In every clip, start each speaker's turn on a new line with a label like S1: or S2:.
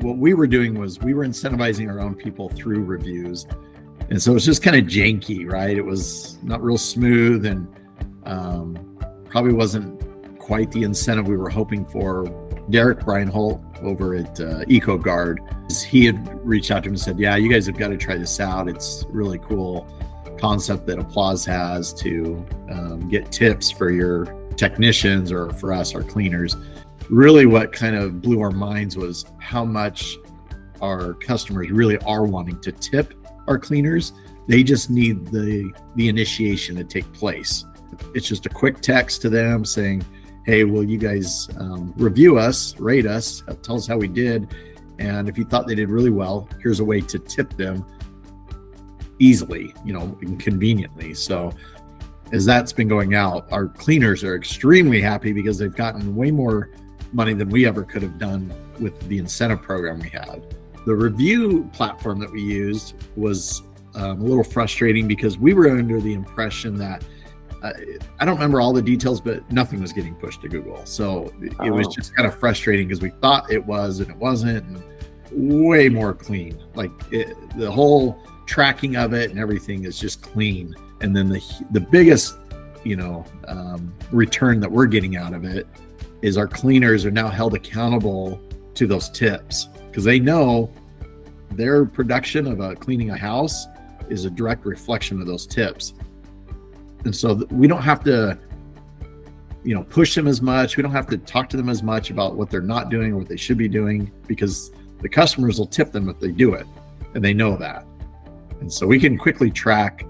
S1: what we were doing was we were incentivizing our own people through reviews. And so it's just kind of janky, right? It was not real smooth and probably wasn't quite the incentive we were hoping for. Derek Breinholt over at EcoGuard, he had reached out to him and said, yeah, you guys have got to try this out. It's really cool concept that Applause has to get tips for your technicians or for us, our cleaners. Really what kind of blew our minds was how much our customers really are wanting to tip our cleaners. They just need the initiation to take place. It's just a quick text to them saying, hey, will you guys review us, rate us, tell us how we did. And if you thought they did really well, here's a way to tip them easily, and conveniently. So as that's been going out, our cleaners are extremely happy because they've gotten way more money than we ever could have done with the incentive program we had. The review platform that we used was a little frustrating because we were under the impression that I don't remember all the details, but nothing was getting pushed to Google. So it was just kind of frustrating because we thought it was and it wasn't, and way more clean. Like the whole tracking of it and everything is just clean. And then the biggest, return that we're getting out of it is our cleaners are now held accountable to those tips because they know their production of cleaning a house is a direct reflection of those tips. And so we don't have to, push them as much. We don't have to talk to them as much about what they're not doing or what they should be doing because the customers will tip them if they do it, and they know that. And so we can quickly track,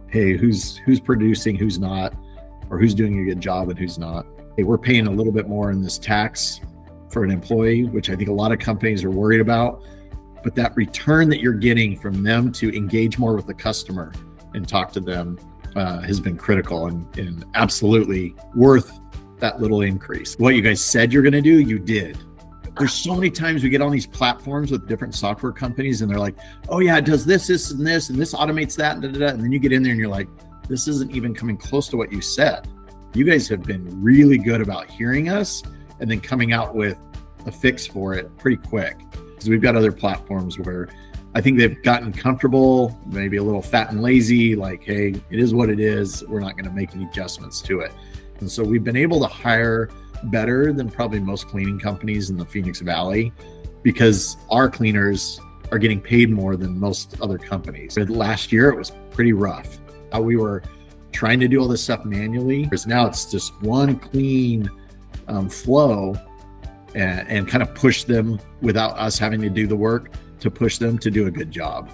S1: hey, who's producing, who's not, or who's doing a good job and who's not. Hey, we're paying a little bit more in this tax for an employee, which I think a lot of companies are worried about. But that return that you're getting from them to engage more with the customer and talk to them has been critical and absolutely worth that little increase. What you guys said you're going to do, you did. There's so many times we get on these platforms with different software companies and they're like, oh yeah, it does this, and this automates that, and then you get in there and you're like, this isn't even coming close to what you said. You guys have been really good about hearing us and then coming out with a fix for it pretty quick. Because we've got other platforms where I think they've gotten comfortable, maybe a little fat and lazy, like, hey, it is what it is. We're not going to make any adjustments to it. And so we've been able to hire better than probably most cleaning companies in the Phoenix Valley because our cleaners are getting paid more than most other companies. Last year, it was pretty rough. We were trying to do all this stuff manually. Whereas now it's just one clean flow and kind of push them without us having to do the work to push them to do a good job.